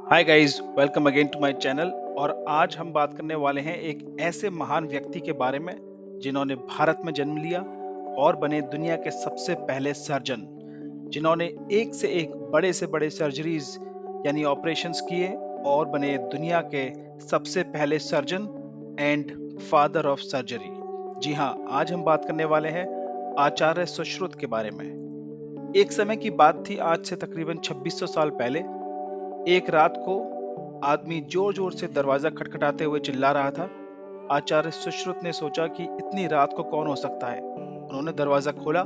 Hi guys, welcome again to my channel. और आज हम बात करने वाले हैं एक ऐसे महान व्यक्ति के बारे में जिन्होंने भारत में जन्म लिया और बने दुनिया के सबसे पहले सर्जन, जिन्होंने एक से एक बड़े से बड़े सर्जरीज यानी ऑपरेशंस किए और बने दुनिया के सबसे पहले surgeon and father of surgery. जी हाँ, आज हम बात करने वाले हैं आचार्य सुश्रुत के बारे में। एक समय की बात थी, आज से तकरीबन 2600 साल पहले। एक रात को आदमी जोर जोर से दरवाजा खटखटाते हुए चिल्ला रहा था। आचार्य सुश्रुत ने सोचा कि इतनी रात को कौन हो सकता है। उन्होंने दरवाजा खोला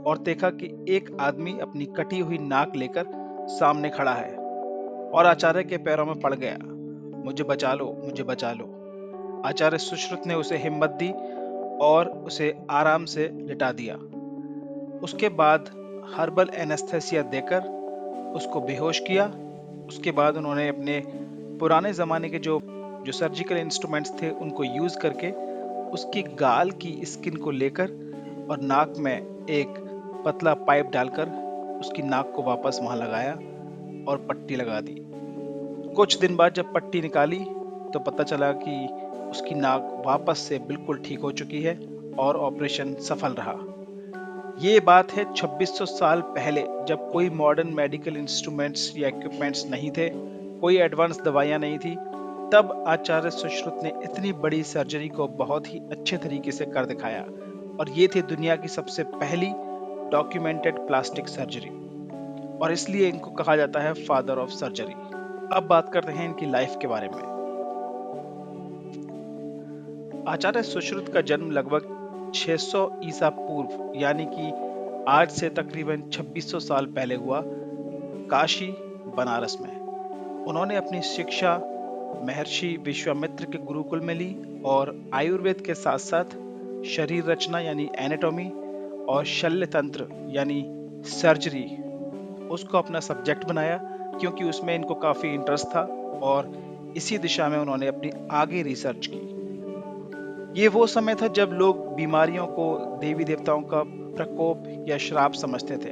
और देखा कि एक आदमी अपनी कटी हुई नाक लेकर सामने खड़ा है और आचार्य के पैरों में पड़ गया। मुझे बचा लो, मुझे बचा लो। आचार्य सुश्रुत ने उसे हिम्मत दी और उसे आराम से लिटा दिया। उसके बाद हर्बल एनेस्थेसिया देकर उसको बेहोश किया। उसके बाद उन्होंने अपने पुराने ज़माने के जो सर्जिकल इंस्ट्रूमेंट्स थे उनको यूज़ करके उसकी गाल की स्किन को लेकर और नाक में एक पतला पाइप डालकर उसकी नाक को वापस वहां लगाया और पट्टी लगा दी। कुछ दिन बाद जब पट्टी निकाली तो पता चला कि उसकी नाक वापस से बिल्कुल ठीक हो चुकी है और ऑपरेशन सफल रहा। ये बात है 2600 साल पहले, जब कोई मॉडर्न मेडिकल इंस्ट्रूमेंट्स या इक्विपमेंट्स नहीं थे, कोई एडवांस दवाइयाँ नहीं थी। तब आचार्य सुश्रुत ने इतनी बड़ी सर्जरी को बहुत ही अच्छे तरीके से कर दिखाया और ये थी दुनिया की सबसे पहली डॉक्यूमेंटेड प्लास्टिक सर्जरी, और इसलिए इनको कहा जाता है फादर ऑफ सर्जरी। अब बात करते हैं इनकी लाइफ के बारे में। आचार्य सुश्रुत का जन्म लगभग 600 ईसा पूर्व यानी कि आज से तकरीबन 2600 साल पहले हुआ, काशी बनारस में। उन्होंने अपनी शिक्षा महर्षि विश्वामित्र के गुरुकुल में ली और आयुर्वेद के साथ साथ शरीर रचना यानी एनाटॉमी और शल्य तंत्र यानी सर्जरी उसको अपना सब्जेक्ट बनाया, क्योंकि उसमें इनको काफी इंटरेस्ट था और इसी दिशा में उन्होंने अपनी आगे रिसर्च की। ये वो समय था जब लोग बीमारियों को देवी देवताओं का प्रकोप या श्राप समझते थे।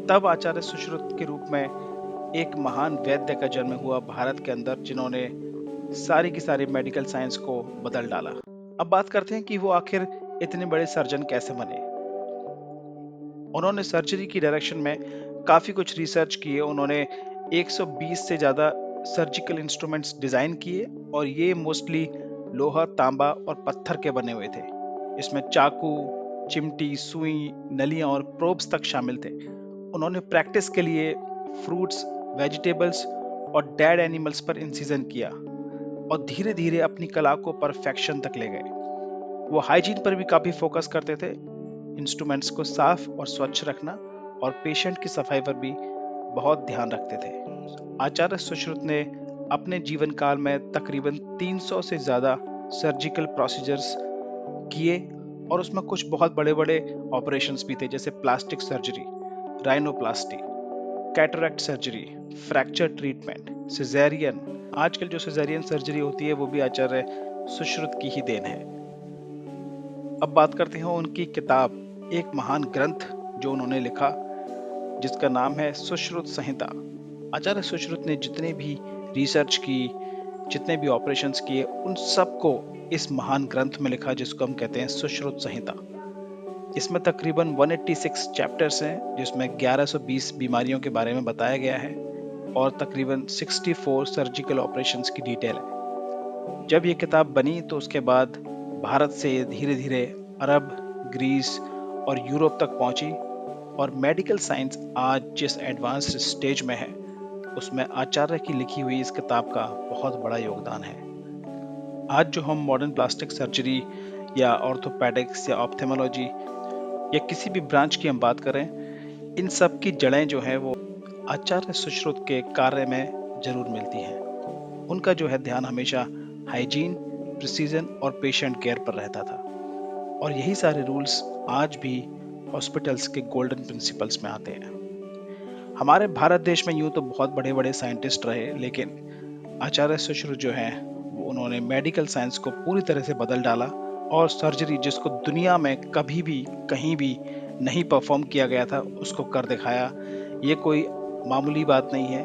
तब आचार्य सुश्रुत के रूप में एक महान वैद्य का जन्म हुआ भारत के अंदर, जिन्होंने सारी की सारी मेडिकल साइंस को बदल डाला। अब बात करते हैं कि वो आखिर इतने बड़े सर्जन कैसे बने। उन्होंने सर्जरी की डायरेक्शन में काफी कुछ रिसर्च किए। उन्होंने 120 से ज्यादा सर्जिकल इंस्ट्रूमेंट्स डिजाइन किए और ये मोस्टली लोहा, तांबा और पत्थर के बने हुए थे। इसमें चाकू, चिमटी, सुई, नलियां और प्रोब्स तक शामिल थे। उन्होंने प्रैक्टिस के लिए फ्रूट्स, वेजिटेबल्स और डेड एनिमल्स पर इंसिजन किया और धीरे धीरे अपनी कला को परफेक्शन तक ले गए। वो हाइजीन पर भी काफी फोकस करते थे, इंस्ट्रूमेंट्स को साफ और स्वच्छ रखना और पेशेंट की सफाई पर भी बहुत ध्यान रखते थे। आचार्य सुश्रुत ने अपने जीवन काल में तकरीबन 300 से ज्यादा सर्जिकल प्रोसीजर्स किए और उसमें कुछ बहुत बड़े बड़े ऑपरेशंस भी थे, जैसे plastic surgery, rhinoplasty, cataract surgery, fracture treatment, caesarean. आजकल जो सिजेरियन सर्जरी होती है वो भी आचार्य सुश्रुत की ही देन है। अब बात करते हैं उनकी किताब, एक महान ग्रंथ जो उन्होंने लिखा, जिसका नाम है सुश्रुत संहिता। आचार्य सुश्रुत ने जितने भी रिसर्च की, जितने भी ऑपरेशंस किए, उन सबको इस महान ग्रंथ में लिखा, जिसको हम कहते हैं सुश्रुत संहिता। इसमें तकरीबन 186 चैप्टर्स हैं, जिसमें 1120 बीमारियों के बारे में बताया गया है और तकरीबन 64 सर्जिकल ऑपरेशंस की डिटेल है। जब ये किताब बनी तो उसके बाद भारत से धीरे धीरे अरब, ग्रीस और यूरोप तक पहुंची और मेडिकल साइंस आज जिस एडवांस्ड स्टेज में है, उसमें आचार्य की लिखी हुई इस किताब का बहुत बड़ा योगदान है। आज जो हम मॉडर्न प्लास्टिक सर्जरी या ऑर्थोपेडिक्स या ऑप्थेमोलॉजी या किसी भी ब्रांच की हम बात करें, इन सब की जड़ें जो है वो आचार्य सुश्रुत के कार्य में जरूर मिलती हैं। उनका जो है ध्यान हमेशा हाइजीन, प्रिसीजन और पेशेंट केयर पर रहता था, और यही सारे रूल्स आज भी हॉस्पिटल्स के गोल्डन प्रिंसिपल्स में आते हैं। हमारे भारत देश में यूं तो बहुत बड़े बड़े साइंटिस्ट रहे, लेकिन आचार्य सुश्रुत जो है वो उन्होंने मेडिकल साइंस को पूरी तरह से बदल डाला और सर्जरी जिसको दुनिया में कभी भी कहीं भी नहीं परफॉर्म किया गया था, उसको कर दिखाया। ये कोई मामूली बात नहीं है।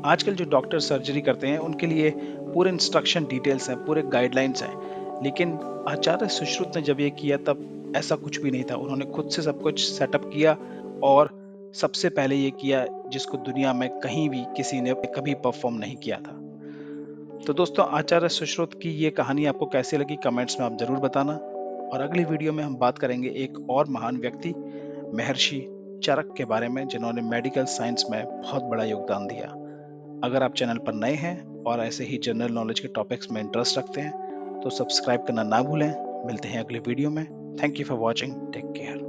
आजकल जो डॉक्टर सर्जरी करते हैं उनके लिए पूरे इंस्ट्रक्शन डिटेल्स हैं, पूरे गाइडलाइंस हैं। लेकिन आचार्य सुश्रुत ने जब ये किया तब ऐसा कुछ भी नहीं था। उन्होंने खुद से सब कुछ सेटअप किया और सबसे पहले ये किया जिसको दुनिया में कहीं भी किसी ने कभी परफॉर्म नहीं किया था। तो दोस्तों, आचार्य सुश्रुत की ये कहानी आपको कैसी लगी कमेंट्स में आप जरूर बताना। और अगली वीडियो में हम बात करेंगे एक और महान व्यक्ति महर्षि चरक के बारे में, जिन्होंने मेडिकल साइंस में बहुत बड़ा योगदान दिया। अगर आप चैनल पर नए हैं और ऐसे ही जनरल नॉलेज के टॉपिक्स में इंटरेस्ट रखते हैं तो सब्सक्राइब करना ना भूलें। मिलते हैं अगली वीडियो में। Thank you for watching. Take care.